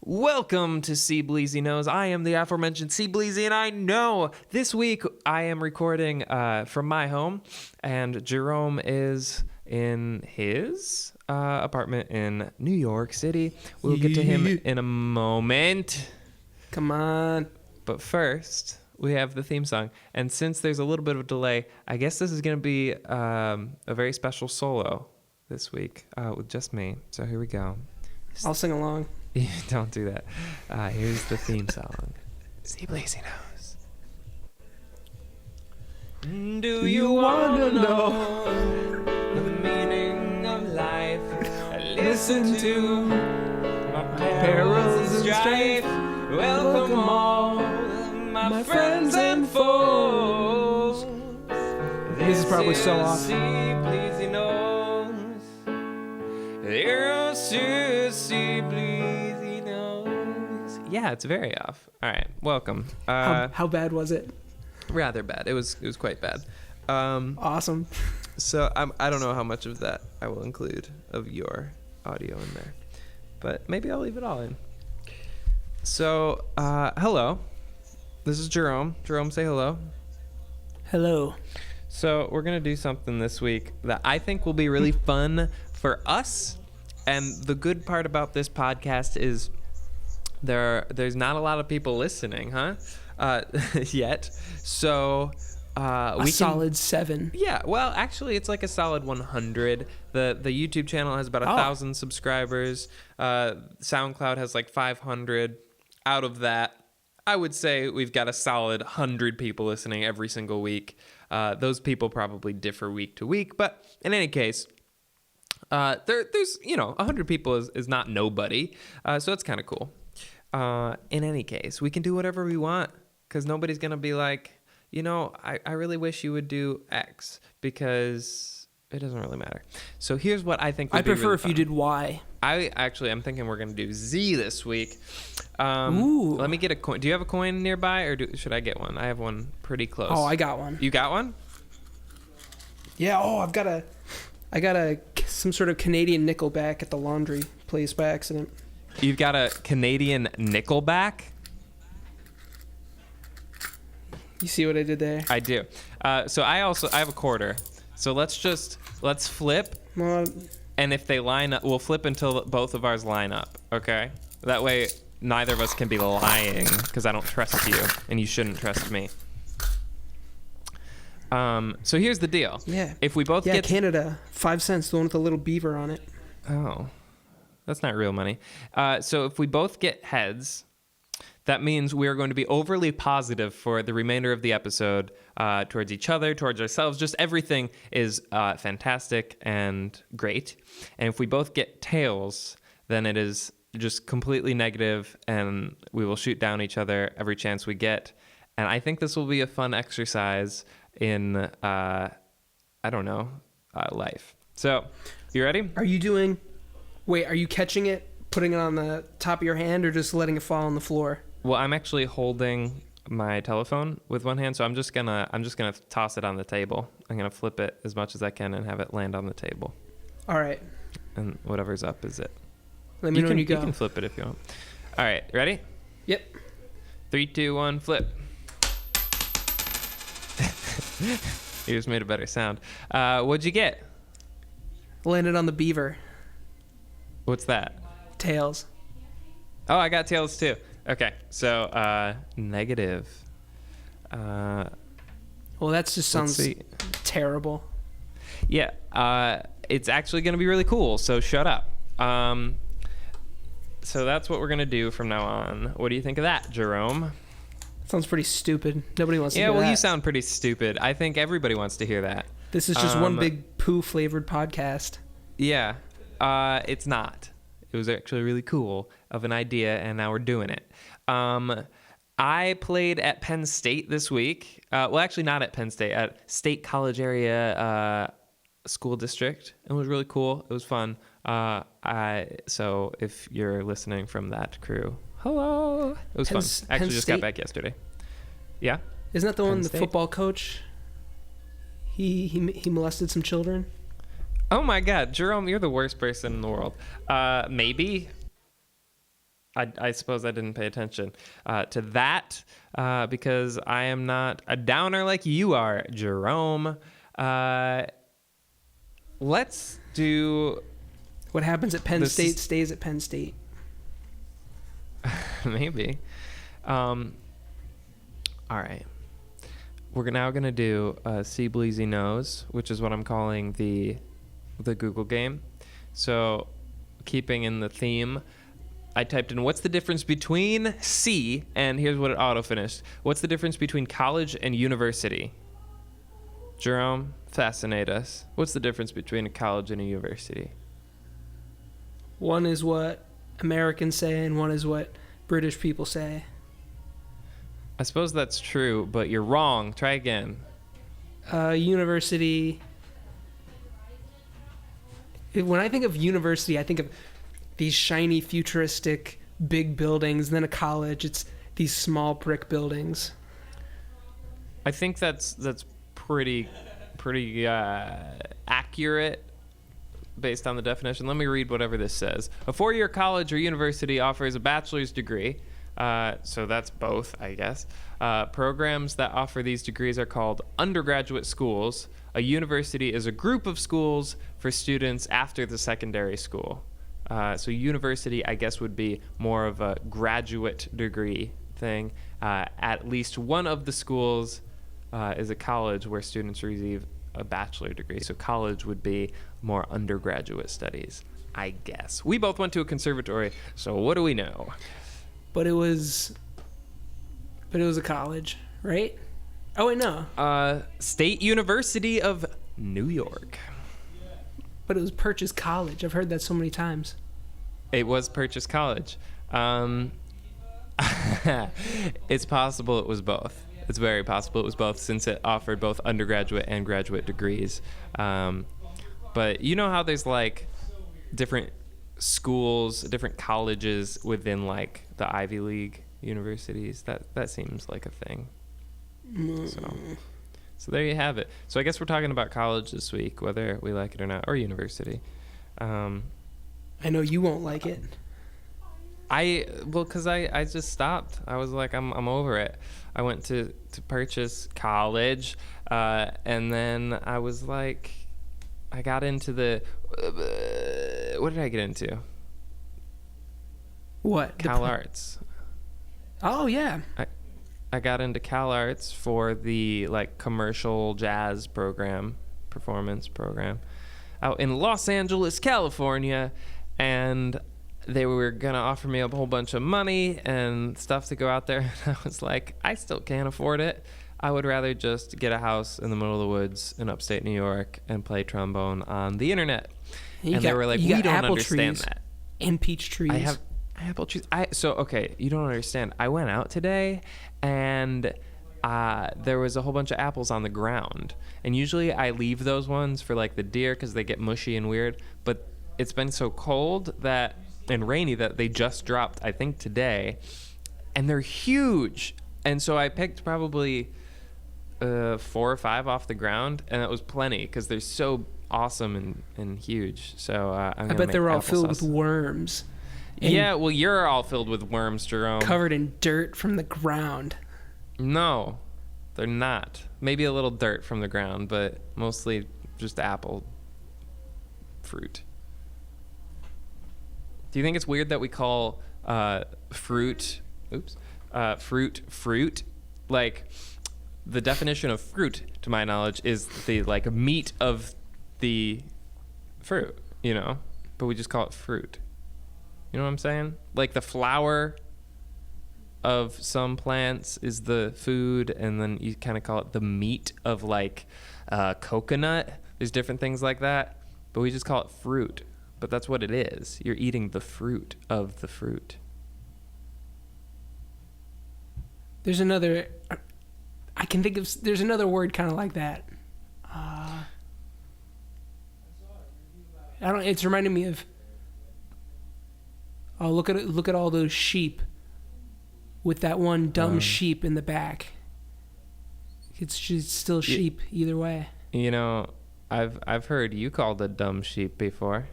Welcome to CBleezy Knows. I am the aforementioned CBleezy, and I know this week I am recording from my home, and Jerome is in his apartment in New York City. We'll get to him in a moment. Come on. But first, we have the theme song, and since there's a little bit of a delay, I guess this is going to be a very special solo this week with just me. So here we go. I'll sing along. Don't do that. Here's the theme song. CBleezy Knows. Do you want to know the meaning of life? Listen to my perils and strife. Welcome all my friends and foes. This is probably so off. CBleezy Knows. There's CBleezy Knows. Yeah, it's very off. All right, welcome. How bad was it? Rather bad. It was quite bad. Awesome. So I don't know how much of that I will include of your audio in there, but maybe I'll leave it all in. So hello, this is Jerome. Jerome, say hello. Hello. So we're gonna do something this week that I think will be really fun for us. And the good part about this podcast is there's not a lot of people listening, yet. So we solid 7. Yeah, well, actually, it's like a solid 100. The YouTube channel has about 1,000 subscribers. SoundCloud has like 500. Out of that, I would say we've got a solid 100 people listening every single week. Those people probably differ week to week, but in any case, there's 100 people is not nobody, so it's kind of cool. In any case, we can do whatever we want because nobody's gonna be like, I really wish you would do X because it doesn't really matter. So here's what I think would I be prefer really if fun. you did Y. I'm thinking we're gonna do Z this week. Ooh. Let me get a coin. Do you have a coin nearby, or should I get one? I have one pretty close. Oh, I got one. You got one? Yeah. Oh, I got some sort of Canadian Nickelback at the laundry place by accident. You've got a Canadian Nickelback? You see what I did there? I do. So I have a quarter. So let's flip. Well, And if they line up, we'll flip until both of ours line up, okay? That way, neither of us can be lying, because I don't trust you, and you shouldn't trust me. So here's the deal. Yeah. If we both get... Canada, 5 cents, the one with the little beaver on it. Oh, that's not real money. So if we both get heads, that means we are going to be overly positive for the remainder of the episode towards each other, towards ourselves. Just everything is fantastic and great. And if we both get tails, then it is just completely negative, and we will shoot down each other every chance we get. And I think this will be a fun exercise in, life. So, you ready? Are you catching it, putting it on the top of your hand, or just letting it fall on the floor? Well, I'm actually holding my telephone with one hand, so I'm just gonna toss it on the table. I'm gonna flip it as much as I can and have it land on the table. All right. And whatever's up is it. Let me know when you go. You can flip it if you want. All right, ready? Yep. 3, 2, 1, flip. You just made a better sound. What'd you get? Landed on the beaver. What's that? Tails. Oh, I got tails too. Okay, so negative. Well, that just sounds terrible. Yeah, it's actually going to be really cool, so shut up. So that's what we're going to do from now on. What do you think of that, Jerome? Sounds pretty stupid. Nobody wants to hear that. Yeah, well, you sound pretty stupid. I think everybody wants to hear that. This is just one big poo-flavored podcast. Yeah, it's not. It was actually really cool of an idea, and now we're doing it. I played at Penn State this week. Well, actually not at Penn State, at State College Area School District. It was really cool. It was fun. So if you're listening from that crew, hello. It was fun. Actually just got back yesterday. Yeah? Isn't that the one, the football coach? He molested some children? Oh my God, Jerome, you're the worst person in the world. Maybe. I suppose I didn't pay attention to that because I am not a downer like you are, Jerome. Let's do What happens at Penn State is- stays at Penn State. maybe. All right. We're now going to do CBleezy Knows, which is what I'm calling the Google game. So keeping in the theme, I typed in what's the difference between C, and here's what it auto-finished. What's the difference between college and university? Jerome, fascinate us. What's the difference between a college and a university? One is what Americans say, and one is what British people say. I suppose that's true, but you're wrong. Try again. University. When I think of university, I think of these shiny, futuristic, big buildings. And then a college, it's these small brick buildings. I think that's pretty accurate based on the definition. Let me read whatever this says. A 4-year college or university offers a bachelor's degree. So that's both, I guess. Programs that offer these degrees are called undergraduate schools. A university is a group of schools for students after the secondary school. So university, I guess, would be more of a graduate degree thing. At least one of the schools is a college where students receive a bachelor degree. So college would be more undergraduate studies, I guess. We both went to a conservatory, so what do we know? But it was a college, right? Oh wait, no. State University of New York. But it was Purchase College. I've heard that so many times. It was Purchase College. It's possible it was both. It's very possible it was both, since it offered both undergraduate and graduate degrees. But you know how there's like different schools, different colleges within like the Ivy League universities? That seems like a thing. So there you have it. So I guess we're talking about college this week, whether we like it or not, or university. I know you won't like it. Because I just stopped. I was like, I'm over it. I went to Purchase College, and then I was like, I got into the what did I get into? What? Cal Arts. Oh yeah. I got into Cal Arts for the like commercial jazz performance program out in Los Angeles, California, and they were gonna offer me a whole bunch of money and stuff to go out there. And I was like, I still can't afford it. I would rather just get a house in the middle of the woods in upstate New York and play trombone on the internet. And they were like, we don't understand that. And peach trees. I have apple trees. Okay, you don't understand. I went out today and there was a whole bunch of apples on the ground. And usually I leave those ones for like the deer because they get mushy and weird. But it's been so cold and rainy that they just dropped, I think, today. And they're huge. And so I picked probably 4 or 5 off the ground, and that was plenty because they're so awesome and huge. So I bet they were all filled with worms. Yeah, well, you're all filled with worms, Jerome. Covered in dirt from the ground. No, they're not. Maybe a little dirt from the ground, but mostly just apple fruit. Do you think it's weird that we call fruit? Like, the definition of fruit, to my knowledge, is the like meat of the fruit, but we just call it fruit. You know what I'm saying? Like the flower of some plants is the food, and then you kind of call it the meat of like coconut. There's different things like that, but we just call it fruit. But that's what it is. You're eating the fruit of the fruit. There's another word kind of like that. It's reminding me of, look at all those sheep with that one dumb sheep in the back. It's still sheep either way. I've heard you called a dumb sheep before.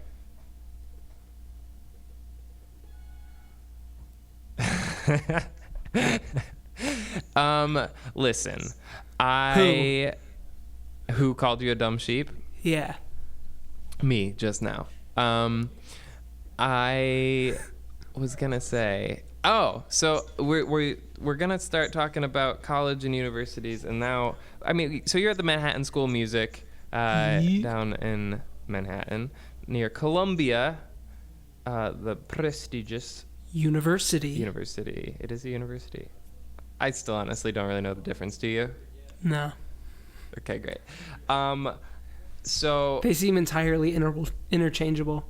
Listen, who called you a dumb sheep? Yeah. Me just now. I was gonna say, so we're gonna start talking about college and universities, and now, I mean, so you're at the Manhattan School of Music, down in Manhattan, near Columbia, the prestigious University. It is a university. I still honestly don't really know the difference. Do you? No. Okay, great. So They seem entirely interchangeable.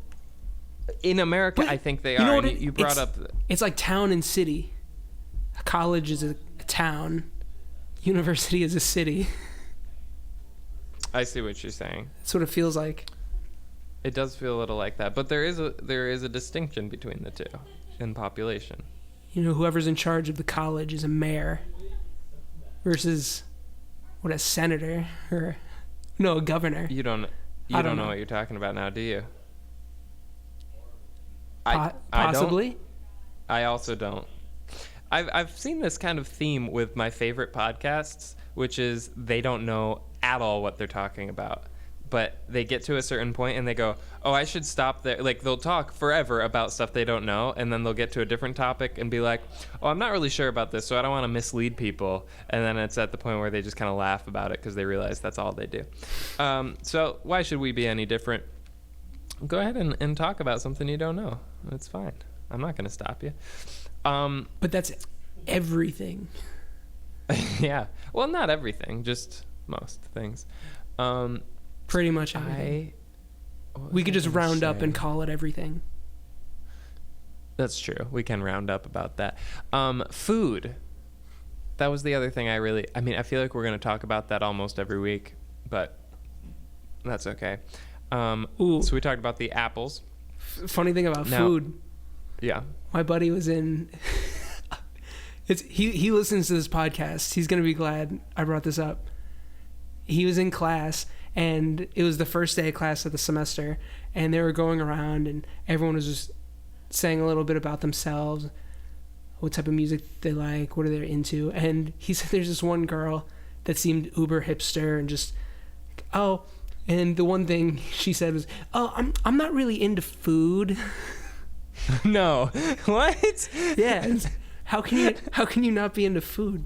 in America, But I think they you know are. what And you brought it's- up. It's like town and city. A college is a town. University is a city. I see what you're saying. That's what it feels like. It does feel a little like that, but there is a distinction between the two in population. You know, whoever's in charge of the college is a mayor versus a senator or a governor. You don't I don't know know. what you're talking about now, do you? Possibly. I also don't. I've seen this kind of theme with my favorite podcasts, which is they don't know at all what they're talking about. But they get to a certain point and they go, oh, I should stop there. Like, they'll talk forever about stuff they don't know, and then they'll get to a different topic and be like, oh, I'm not really sure about this, so I don't want to mislead people. And then it's at the point where they just kind of laugh about it because they realize that's all they do. So why should we be any different? Go ahead and talk about something you don't know. It's fine. I'm not going to stop you. But that's everything. Yeah. Well, not everything, just most things. Pretty much everything. We could just round up and call it everything. That's true. We can round up about that. Food. That was the other thing I feel like we're going to talk about that almost every week, but that's okay. Ooh. So we talked about the apples. Funny thing about Now- food. Yeah. My buddy was in. He listens to this podcast. He's gonna be glad I brought this up. He was in class, and it was the first day of class of the semester, and they were going around, and everyone was just saying a little bit about themselves, what type of music they like, what are they into, and he said there's this one girl that seemed uber hipster and just, and the one thing she said was, I'm not really into food. No. What? Yeah. How can you not be into food?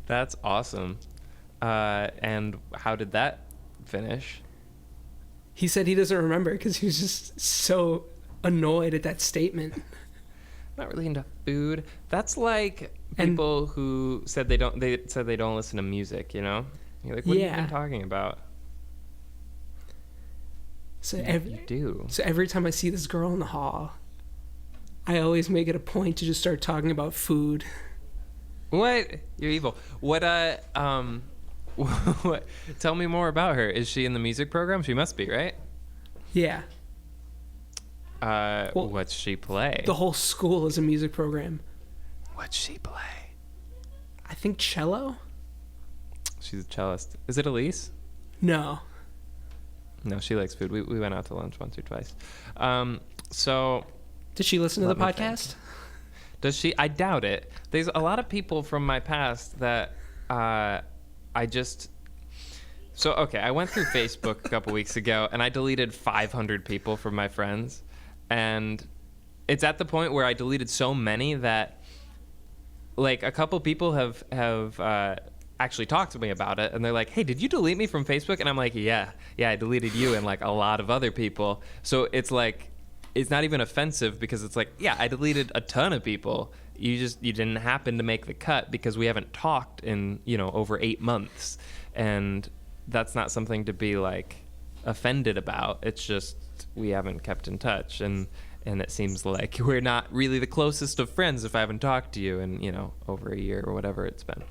That's awesome. And how did that finish? He said he doesn't remember because he was just so annoyed at that statement. Not really into food. That's like people who said they don't listen to music, you know? You're like, what are you even talking about? So You do. So every time I see this girl in the hall, I always make it a point to just start talking about food. What? You're evil. What what? Tell me more about her. Is she in the music program? She must be, right? Yeah. What's she play? The whole school is a music program. What's she play? I think cello? She's a cellist. Is it Elise? No. No, she likes food. We went out to lunch once or twice. So Did she listen to the Let me podcast? does she? I doubt it. There's a lot of people from my past that I just. So okay, I went through Facebook a couple weeks ago and I deleted 500 people from my friends, and it's at the point where I deleted so many that, like, a couple people have actually talked to me about it, and they're like, hey, did you delete me from Facebook? And I'm like, yeah, I deleted you and like a lot of other people. So it's like, it's not even offensive because it's like, yeah, I deleted a ton of people. You didn't happen to make the cut because we haven't talked in, over 8 months. And that's not something to be like offended about. It's just, we haven't kept in touch. And it seems like we're not really the closest of friends if I haven't talked to you in, over a year or whatever it's been.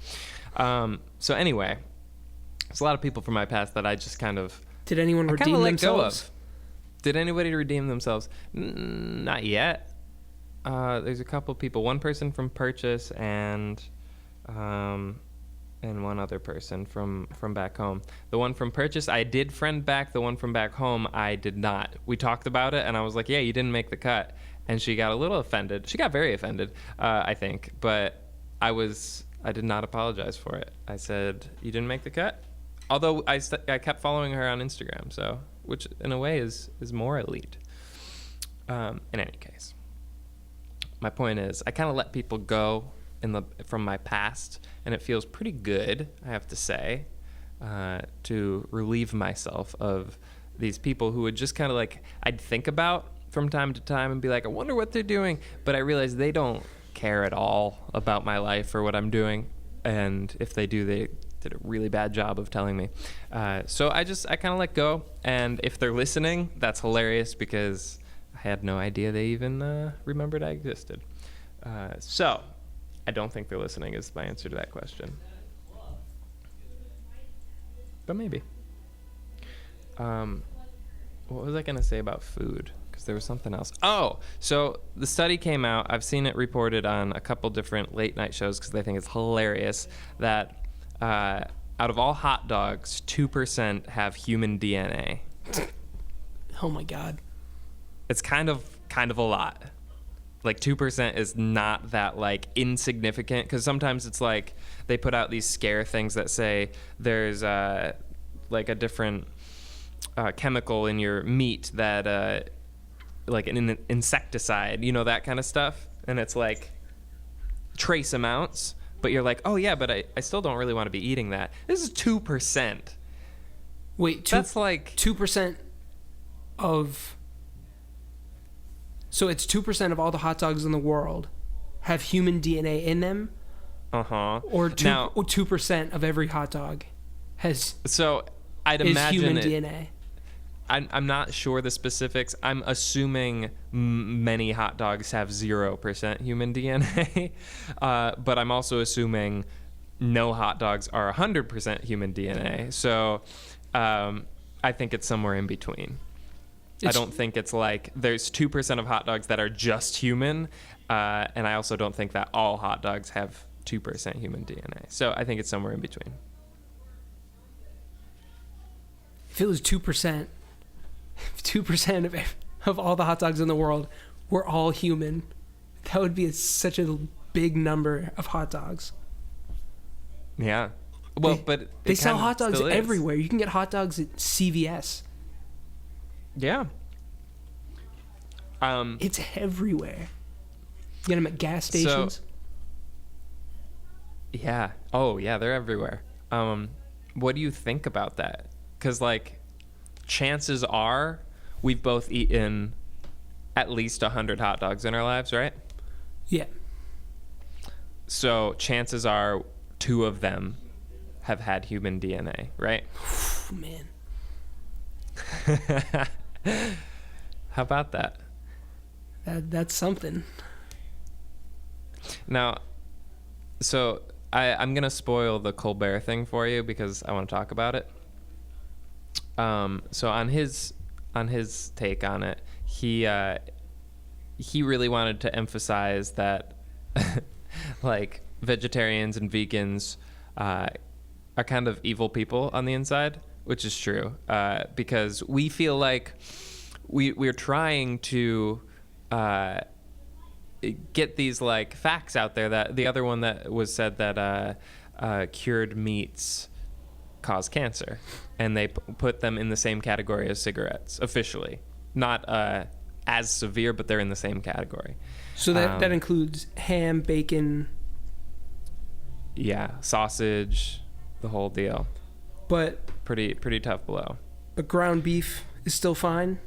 So anyway, there's a lot of people from my past that I just kind of... Did anyone redeem themselves? Did anybody redeem themselves? Not yet. There's a couple people. One person from Purchase and one other person from back home. The one from Purchase, I did friend back. The one from back home, I did not. We talked about it, and I was like, yeah, you didn't make the cut. and she got a little offended. She got very offended, I think, but I did not apologize for it. I said, you didn't make the cut? Although I kept following her on Instagram, so, which in a way is more elite. In any case, my point is I kind of let people go from my past, and it feels pretty good, I have to say, to relieve myself of these people who would just kind of like, I'd think about from time to time and be like, I wonder what they're doing, but I realize they don't care at all about my life or what I'm doing, and if they do, they did a really bad job of telling me. So I kind of let go, and if they're listening, that's hilarious because I had no idea they even remembered I existed. So I don't think they're listening is my answer to that question. But maybe. What was I going to say about food? Because there was something else. Oh, so the study came out. I've seen it reported on a couple different late night shows because I think it's hilarious that out of all hot dogs, 2% have human DNA. Oh my God. It's kind of a lot. Like 2% is not that like insignificant, because sometimes it's like they put out these scare things that say there's like a different chemical in your meat that like an insecticide, that kind of stuff, and it's like trace amounts, but you're like, oh yeah, but I still don't really want to be eating that. This is 2%. Wait, that's like 2% of. So it's 2% of all the hot dogs in the world have human DNA in them? Uh-huh. Or 2% of every hot dog has. So I'd imagine human DNA. I'm not sure the specifics. I'm assuming many hot dogs have 0% human DNA, but I'm also assuming no hot dogs are 100% human DNA. So I think it's somewhere in between. I don't think it's like there's 2% of hot dogs that are just human, and I also don't think that all hot dogs have 2% human DNA. So I think it's somewhere in between. If it was 2%, 2% of all the hot dogs in the world were all human, that would be such a big number of hot dogs. Yeah. Well, but they sell hot dogs everywhere. You can get hot dogs at CVS. Yeah. It's everywhere. You get them at gas stations. Yeah. Oh, yeah, they're everywhere. What do you think about that? Because, like, chances are we've both eaten at least 100 hot dogs in our lives, right? Yeah. So chances are 2 of them have had human DNA, right? Man. How about that? That's something. Now, so I'm going to spoil the Colbert thing for you because I want to talk about it. So on his take on it, he really wanted to emphasize that like vegetarians and vegans are kind of evil people on the inside, which is true, because we feel like we're trying to get these like facts out there. That the other one that was said that cured meats cause cancer, and they put them in the same category as cigarettes officially, not as severe, but they're in the same category. So that includes ham, bacon, sausage, the whole deal. But pretty tough blow. But ground beef is still fine.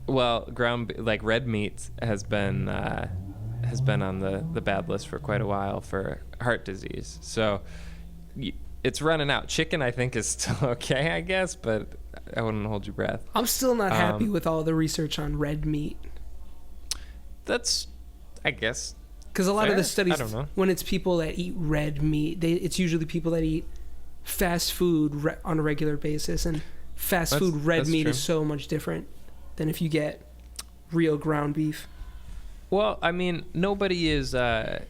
Well, red meat has been on the bad list for quite a while for heart disease. So it's running out. Chicken, I think, is still okay, I guess, but I wouldn't hold your breath. I'm still not happy with all the research on red meat. That's, I guess, because a lot of the studies, I don't know. When it's people that eat red meat, it's usually people that eat fast food on a regular basis, and fast food red meat is so much different than if you get real ground beef. Well, I mean, nobody is arguing,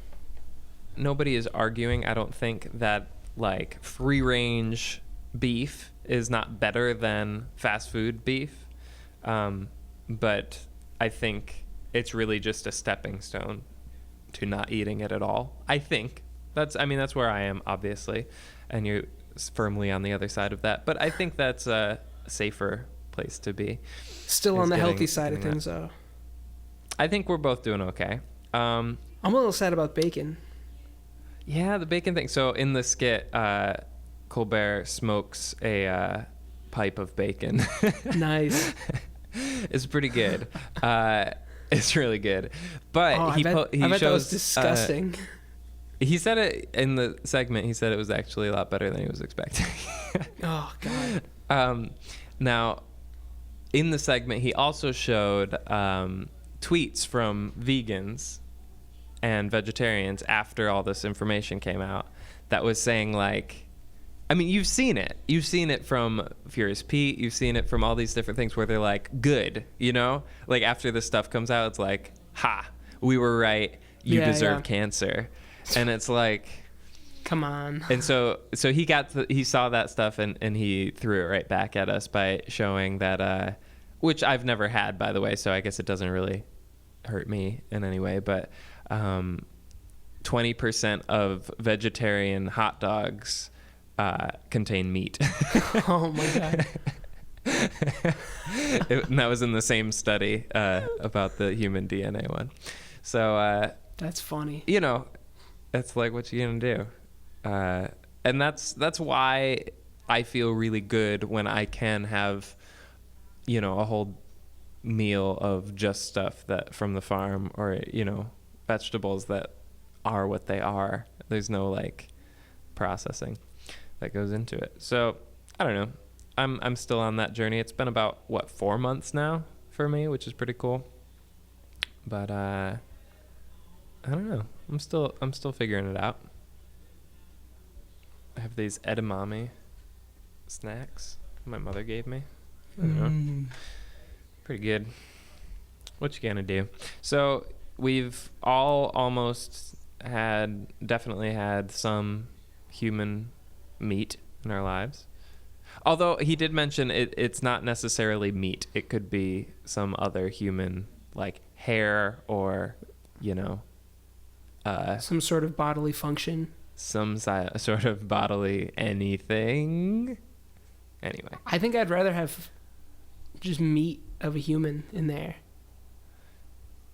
I don't think, that like free range beef is not better than fast food beef, but I think it's really just a stepping stone to not eating it at all. I think that's where I am, obviously, and you're firmly on the other side of that. But I think that's a safer place to be. Still on the healthy side of things, though. I think we're both doing okay. I'm a little sad about bacon. Yeah, the bacon thing. So in the skit, Colbert smokes a pipe of bacon. Nice. It's pretty good. It's really good. But I bet that was disgusting. He said it in the segment. He said it was actually a lot better than he was expecting. Oh, God. Now, in the segment, he also showed tweets from vegans and vegetarians after all this information came out that was saying, like, I mean, you've seen it. You've seen it from Furious Pete. You've seen it from all these different things where they're like, good, you know? Like, after this stuff comes out, it's like, ha, we were right. You deserve cancer. And it's like, come on. And so he saw that stuff and he threw it right back at us by showing that, which I've never had, by the way, so I guess it doesn't really hurt me in any way, but 20% of vegetarian hot dogs contain meat. Oh my God. And that was in the same study about the human DNA one. So that's funny. You know, that's like, what you gonna do? And that's why I feel really good when I can have, you know, a whole meal of just stuff that from the farm, or, you know, vegetables that are what they are. There's no like processing that goes into it. So I don't know. I'm still on that journey. It's been about 4 months now for me, which is pretty cool. But I don't know. I'm still figuring it out. I have these edamame snacks my mother gave me. I don't know. Pretty good. What you gonna do? So we've all almost definitely had some human meat in our lives. Although he did mention it's not necessarily meat. It could be some other human, like hair, or, you know, some sort of bodily function. Some sort of bodily anything. Anyway. I think I'd rather have just meat of a human in there.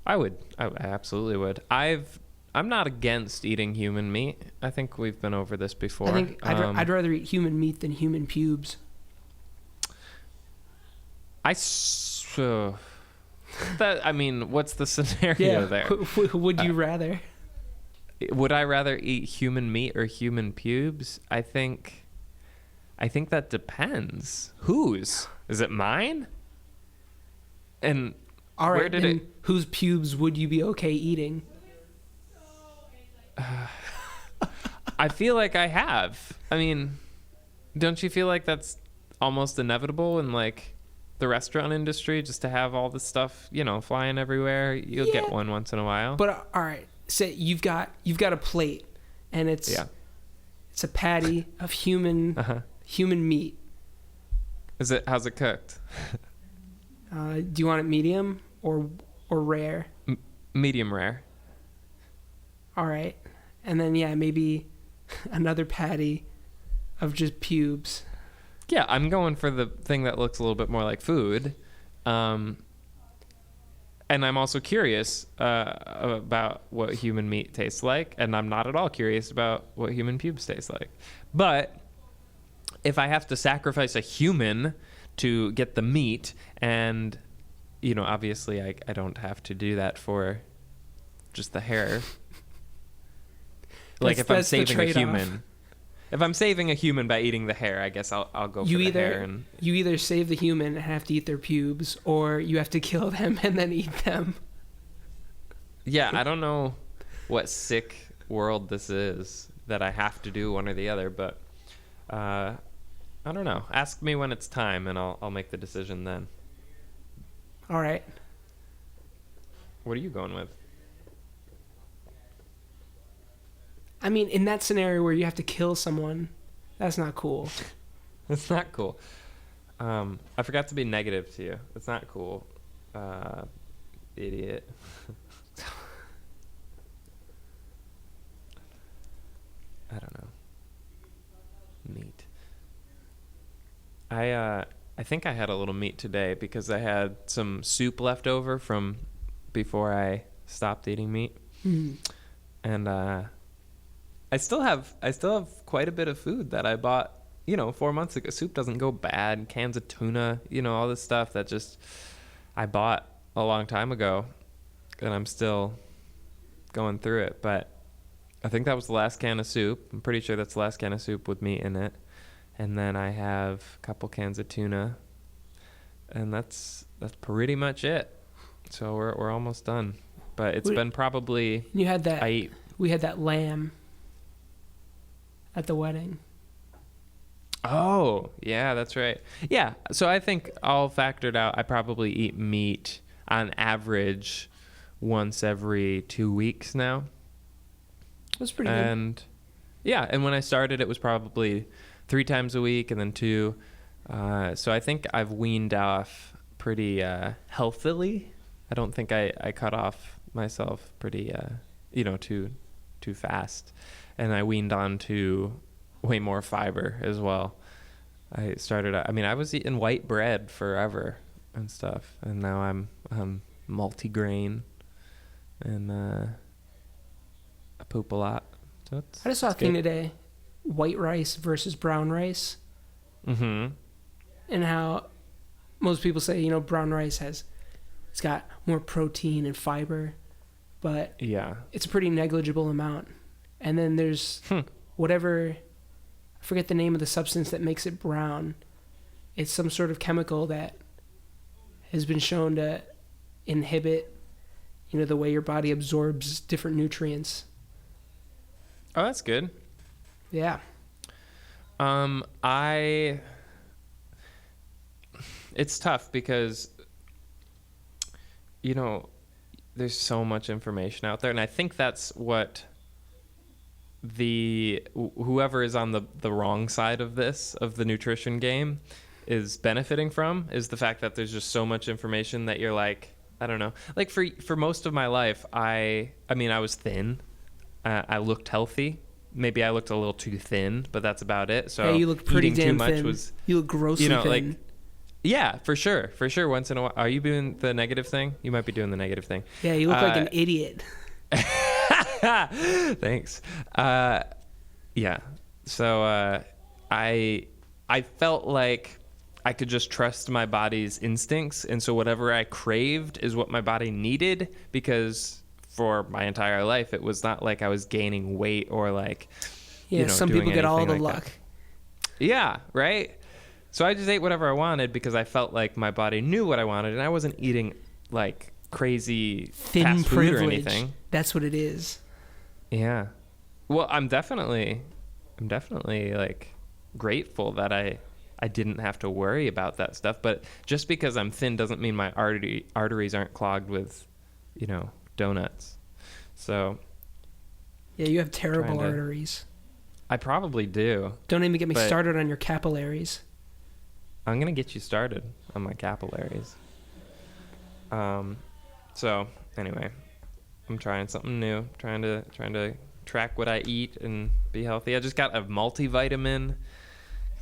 I absolutely would. I'm not against eating human meat. I think we've been over this before. I think I'd rather eat human meat than human pubes. I mean, what's the scenario there? Would you rather? Would I rather eat human meat or human pubes? I think that depends. Whose? Is it mine? And all right, where did it? Whose pubes would you be okay eating? I feel like I have. I mean, don't you feel like that's almost inevitable in like the restaurant industry, just to have all this stuff, you know, flying everywhere? You'll get one once in a while. But all right, say you've got a plate, and it's a patty of human meat. How's it cooked? Do you want it medium or rare? Medium rare. All right. And then, maybe another patty of just pubes. Yeah, I'm going for the thing that looks a little bit more like food. And I'm also curious about what human meat tastes like. And I'm not at all curious about what human pubes taste like. But if I have to sacrifice a human to get the meat, and, you know, obviously I don't have to do that for just the hair. Like if I'm saving a human, if I'm saving a human by eating the hair, I guess I'll go for the hair. And you either save the human and have to eat their pubes, or you have to kill them and then eat them. Yeah, I don't know what sick world this is that I have to do one or the other, but I don't know. Ask me when it's time, and I'll make the decision then. All right. What are you going with? I mean, in that scenario where you have to kill someone, that's not cool. It's not cool. I forgot to be negative to you. It's not cool. Idiot. I don't know. Meat. I think I had a little meat today because I had some soup left over from before I stopped eating meat. And I still have quite a bit of food that I bought, 4 months ago. Soup doesn't go bad. Cans of tuna, all this stuff that just I bought a long time ago, and I'm still going through it. But I think that was the last can of soup. I'm pretty sure that's the last can of soup with meat in it. And then I have a couple cans of tuna, and that's pretty much it. So we're almost done. But it's been probably we had that lamb at the wedding. Oh, yeah, that's right. Yeah, so I think all factored out, I probably eat meat on average once every 2 weeks now. That's pretty good. And yeah, and when I started, it was probably 3 times a week and then 2. So I think I've weaned off pretty healthily. I don't think I cut off myself pretty, too fast. And I weaned on to way more fiber as well. I was eating white bread forever and stuff, and now I'm multi-grain, and I poop a lot. So I just saw a thing today, white rice versus brown rice. Mm-hmm. And how most people say, brown rice it's got more protein and fiber, but yeah, it's a pretty negligible amount. And then there's whatever, I forget the name of the substance that makes it brown. It's some sort of chemical that has been shown to inhibit, the way your body absorbs different nutrients. Oh, that's good. Yeah. It's tough because, there's so much information out there, and I think that's what whoever is on the wrong side of the nutrition game is benefiting from, is the fact that there's just so much information that you're like, I don't know. Like for most of my life, I was thin. I looked healthy. Maybe I looked a little too thin, but that's about it. So you look pretty eating damn too much thin. was, you look grossly thin. like, yeah, for sure. Once in a while. Are you doing the negative thing? You might be doing the negative thing. Yeah, you look like an idiot. Thanks. Yeah. So I felt like I could just trust my body's instincts, and so whatever I craved is what my body needed, because for my entire life it was not like I was gaining weight or like some people get all the like luck. That. Yeah, right? So I just ate whatever I wanted because I felt like my body knew what I wanted, and I wasn't eating like crazy thin fast food privilege. Or anything. That's what it is. Yeah. Well, I'm definitely like grateful that I didn't have to worry about that stuff. But just because I'm thin doesn't mean my arteries aren't clogged with, donuts. So. Yeah, you have terrible arteries. I probably do. Don't even get me started on your capillaries. I'm gonna get you started on my capillaries. So anyway, I'm trying something new. Trying to track what I eat and be healthy. I just got a multivitamin.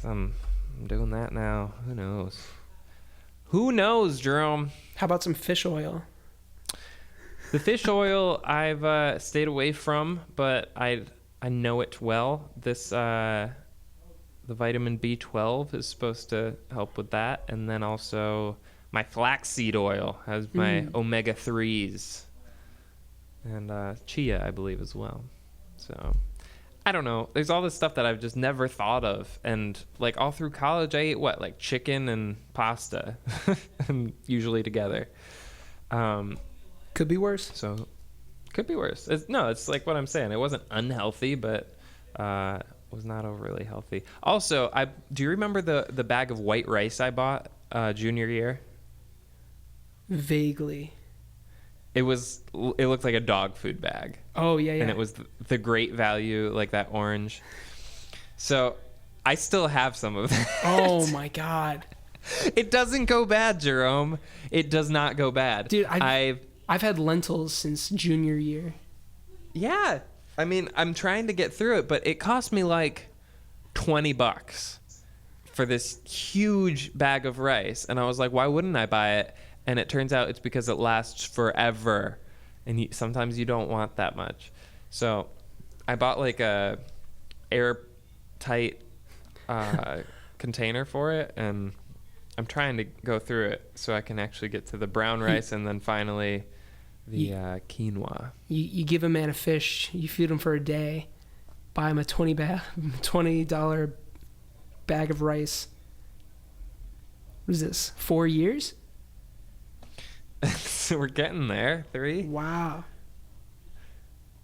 I'm doing that now. Who knows, Jerome? How about some fish oil? The fish oil I've stayed away from, but I know it well. This the vitamin B12 is supposed to help with that, and then also my flaxseed oil has my omega-3s, and chia, I believe, as well. So I don't know. There's all this stuff that I've just never thought of, and like all through college, I ate like chicken and pasta, and usually together. Could be worse. So could be worse. It's like what I'm saying. It wasn't unhealthy, but was not overly healthy. Also, do you remember the bag of white rice I bought junior year? Vaguely. It looked like a dog food bag. Oh, yeah. And it was the Great Value, like that orange. So I still have some of that. Oh, my God. It doesn't go bad, Jerome. It does not go bad. Dude, I've had lentils since junior year. Yeah. I mean, I'm trying to get through it, but it cost me like $20 for this huge bag of rice. And I was like, why wouldn't I buy it? And it turns out it's because it lasts forever. And sometimes you don't want that much. So I bought like a airtight container for it. And I'm trying to go through it so I can actually get to the brown rice and then finally the quinoa. You give a man a fish, you feed him for a day, buy him a $20 bag of rice. What is this, 4 years? So we're getting there. 3. Wow.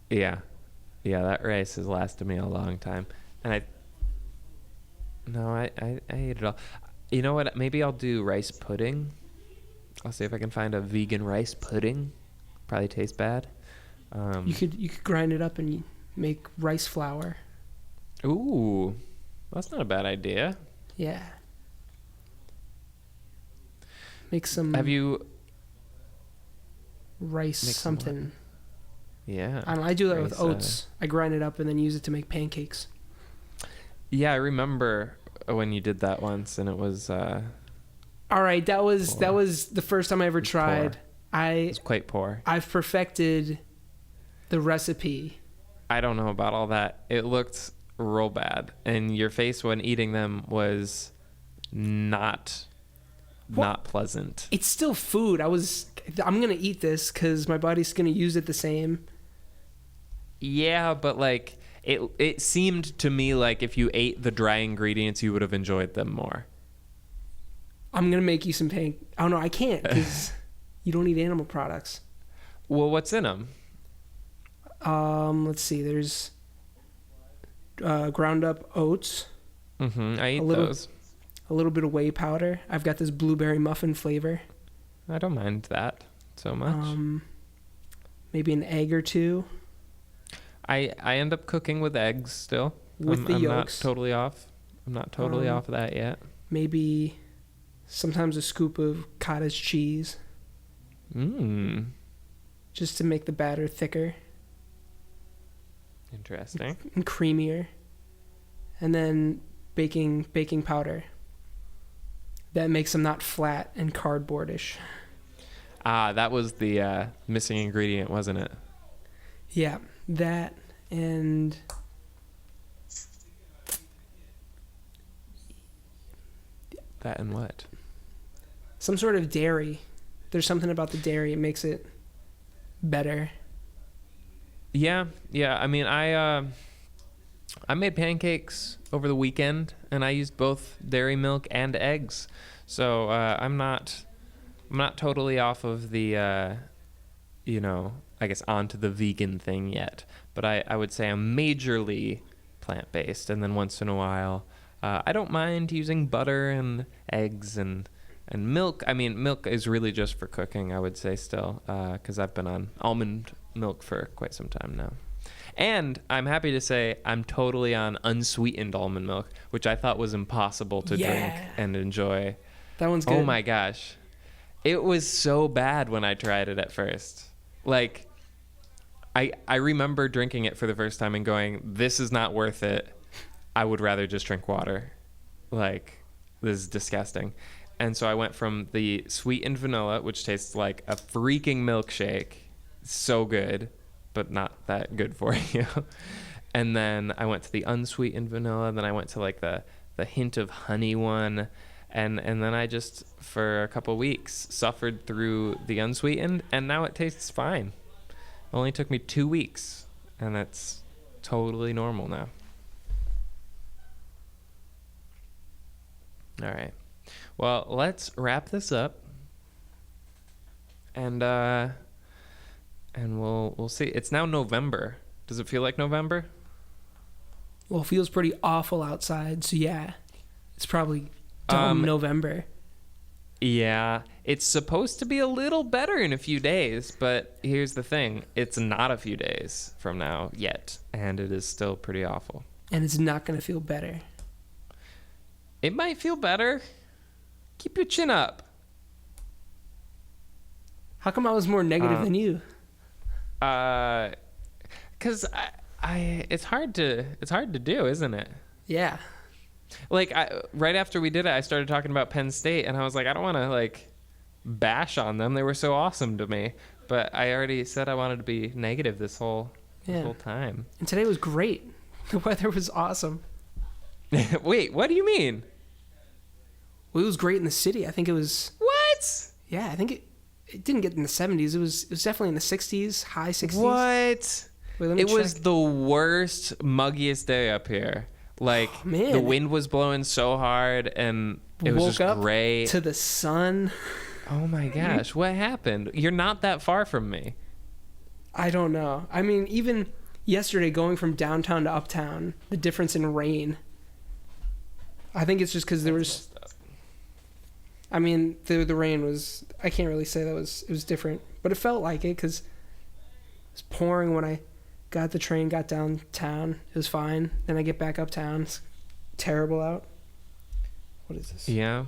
Yeah, that rice has lasted me a long time. And I ate it all. You know what? Maybe I'll do rice pudding. I'll see if I can find a vegan rice pudding. Probably tastes bad. You could grind it up and make rice flour. Ooh, that's not a bad idea. Yeah. Make some. Have you rice something? Yeah. I do that with oats. I grind it up and then use it to make pancakes. Yeah, I remember when you did that once, and it was. All right, that was the first time I ever tried. It's quite poor. I've perfected the recipe. I don't know about all that. It looked real bad, and your face when eating them was not pleasant. It's still food. I'm gonna eat this because my body's gonna use it the same. Yeah, but like it seemed to me like if you ate the dry ingredients, you would have enjoyed them more. I'm gonna make you some Oh no, I can't because you don't eat animal products. Well, what's in them? Let's see. There's ground up oats. I eat those. A little bit of whey powder. I've got this blueberry muffin flavor. I don't mind that so much. Maybe an egg or two. I end up cooking with eggs still. With the yolks. I'm not totally off of that yet. Maybe sometimes a scoop of cottage cheese. Just to make the batter thicker. Interesting. And creamier. And then baking powder. That makes them not flat and cardboardish. That was the missing ingredient, wasn't it? Yeah, that and that and what? Some sort of dairy. There's something about the dairy. It makes it better. Yeah. I mean, I made pancakes over the weekend, and I used both dairy milk and eggs. So I'm not totally off of the, I guess onto the vegan thing yet. But I would say I'm majorly plant-based, and then once in a while, I don't mind using butter and eggs and milk. I mean, milk is really just for cooking, I would say still, because I've been on almond milk for quite some time now. And I'm happy to say I'm totally on unsweetened almond milk, which I thought was impossible to drink and enjoy. That one's good. Oh my gosh. It was so bad when I tried it at first. Like, I remember drinking it for the first time and going, this is not worth it. I would rather just drink water. Like, this is disgusting. And so I went from the sweetened vanilla, which tastes like a freaking milkshake. So good, but not that good for you. And then I went to the unsweetened vanilla. And then I went to like the hint of honey one. And then I just, for a couple weeks, suffered through the unsweetened. And now it tastes fine. It only took me 2 weeks. And that's totally normal now. All right. Well, let's wrap this up. And we'll see. It's now November. Does it feel like November? Well, it feels pretty awful outside, so yeah. It's probably dumb November. Yeah. It's supposed to be a little better in a few days, but here's the thing. It's not a few days from now yet, and it is still pretty awful. And it's not going to feel better. It might feel better. Keep your chin up. How come I was more negative than you? Because it's hard to do, isn't it? Yeah. Like right after we did it, I started talking about Penn State, and I was like, I don't want to like bash on them. They were so awesome to me, but I already said I wanted to be negative this whole time. And today was great. The weather was awesome. Wait, what do you mean? Well, it was great in the city. I think it was. What? Yeah, I think it didn't get in the 70s. It was definitely in the 60s, high 60s. What? Wait, let me it check. was the worst, muggiest day up here. Like man. the wind was blowing so hard, and it was Woke just up gray. to the sun. Oh my gosh, what happened? You're not that far from me. I don't know. I mean, even yesterday going from downtown to uptown, the difference in rain. I think it's just because there was. I mean, the rain was. I can't really say it was different, but it felt like it because it was pouring when I got the train, got downtown. It was fine. Then I get back uptown. It's terrible out. What is this? Yeah.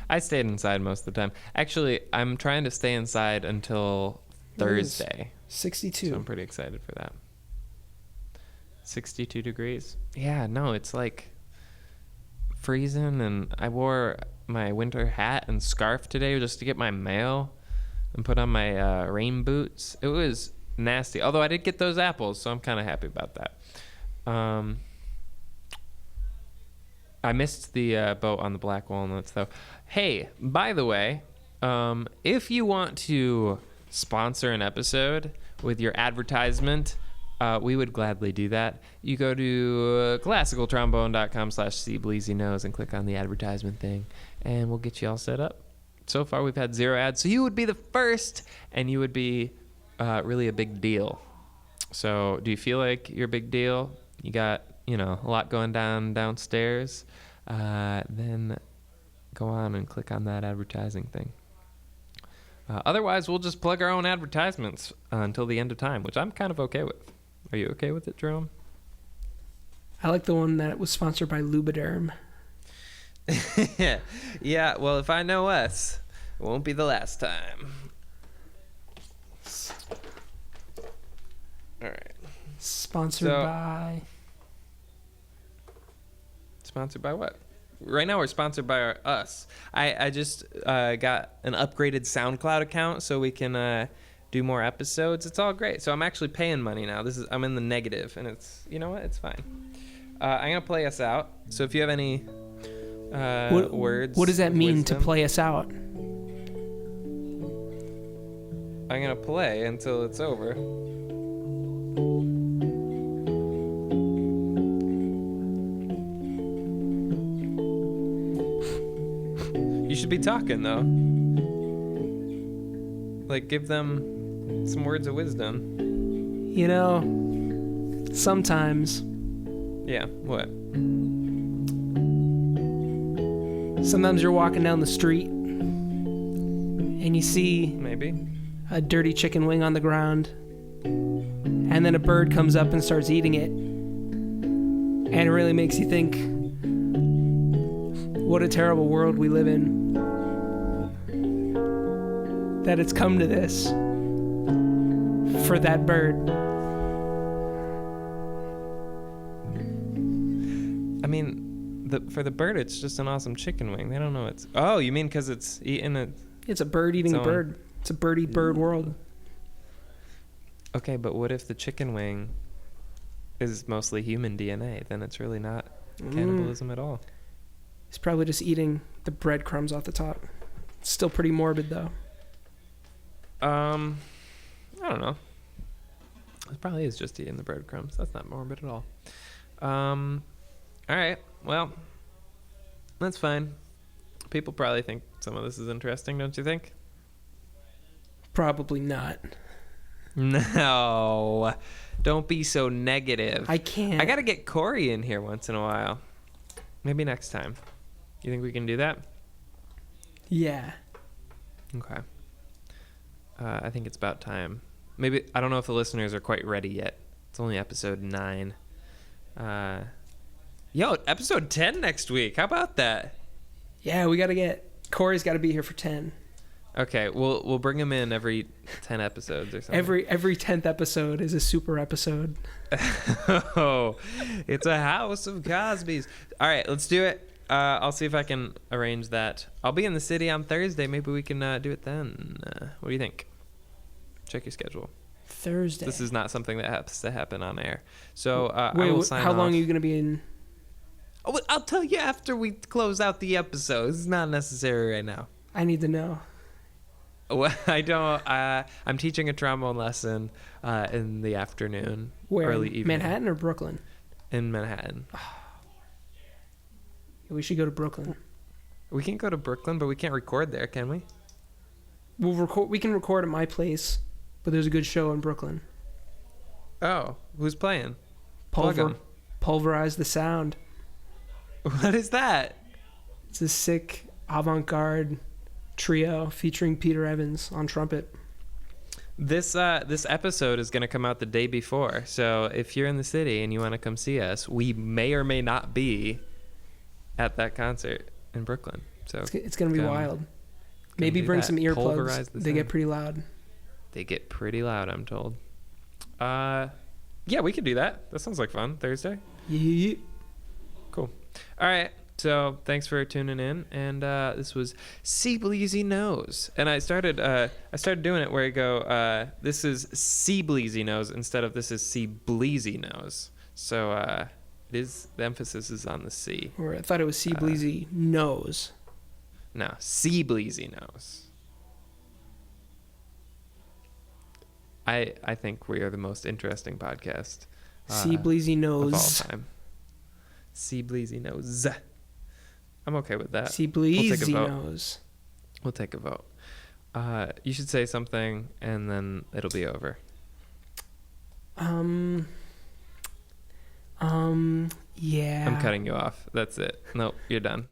I stayed inside most of the time. Actually, I'm trying to stay inside until Thursday. 62. So I'm pretty excited for that. 62 degrees. Yeah, no, it's like freezing, and I wore my winter hat and scarf today just to get my mail and put on my rain boots. It was nasty. Although I did get those apples, so I'm kind of happy about that. I missed the boat on the black walnuts, though. Hey, by the way, if you want to sponsor an episode with your advertisement, we would gladly do that. You go to classicaltrombone.com/CBleezy and click on the advertisement thing, and we'll get you all set up. So far, we've had 0 ads, so you would be the first, and you would be really a big deal. So do you feel like you're a big deal? You got, a lot going downstairs? Then go on and click on that advertising thing. Otherwise, we'll just plug our own advertisements until the end of time, which I'm kind of okay with. Are you okay with it, Jerome? I like the one that was sponsored by Lubriderm. Yeah, well, if I know us, it won't be the last time. All right. Sponsored by what? Right now we're sponsored by us. I just got an upgraded SoundCloud account so we can do more episodes. It's all great. So I'm actually paying money now. I'm in the negative, and it's, you know what? It's fine. I'm gonna play us out. So if you have any words, what does that mean wisdom, to play us out? I'm gonna play until it's over. You should be talking, though. Like, give them some words of wisdom. Sometimes. Yeah, what? Sometimes you're walking down the street and you see Maybe. a dirty chicken wing on the ground, and then a bird comes up and starts eating it, and it really makes you think, what a terrible world we live in, that it's come to this for that bird. I mean, for the bird, it's just an awesome chicken wing. They don't know it's... Oh, you mean because it's eating it? It's a bird eating a bird. It's a bird eat bird world. Okay, but what if the chicken wing is mostly human DNA? Then it's really not cannibalism at all. He's probably just eating the breadcrumbs off the top. It's still pretty morbid, though. I don't know. It probably is just eating the breadcrumbs. That's not morbid at all. All right. Well, that's fine. People probably think some of this is interesting, don't you think? Probably not. No. Don't be so negative. I can't. I got to get Corey in here once in a while. Maybe next time. You think we can do that? Yeah. Okay. I think it's about time. Maybe, I don't know if the listeners are quite ready yet. It's only episode 9. Episode 10 next week. How about that? Yeah, we got to get... Corey's got to be here for 10. Okay, we'll bring him in every 10 episodes or something. Every 10th episode is a super episode. Oh, it's a house of Cosby's. All right, let's do it. I'll see if I can arrange that. I'll be in the city on Thursday. Maybe we can do it then. What do you think? Check your schedule. Thursday. This is not something that has to happen on air. So Wait, I will sign how off. long are you going to be in? Oh, I'll tell you after we close out the episode. It's not necessary right now. I need to know. Well, I don't. I'm teaching a trombone lesson in the afternoon. Where? Early evening. Manhattan or Brooklyn? In Manhattan. We should go to Brooklyn. We can go to Brooklyn, but we can't record there, can we? We'll record. We can record at my place, but there's a good show in Brooklyn. Oh, who's playing? Plug 'em. Pulverize the Sound. What is that? It's a sick avant-garde trio featuring Peter Evans on trumpet. This episode is going to come out the day before, so if you're in the city and you want to come see us, we may or may not be at that concert in Brooklyn. So it's going to be wild. Maybe bring some earplugs. They get pretty loud. They get pretty loud, I'm told. Yeah, we could do that. That sounds like fun. Thursday. Yeah. Cool. All right. So thanks for tuning in, and this was CBleezy Knows, and I started doing it where I go, this is CBleezy Knows instead of this is CBleezy Knows. So the emphasis is on the C. Or I thought it was CBleezy Knows. No, CBleezy Knows. I think we are the most interesting podcast. CBleezy Knows. Of all time. CBleezy Knows. I'm okay with that. CBleezy Knows. We'll take a vote. You should say something, and then it'll be over. Yeah. I'm cutting you off. That's it. Nope, you're done.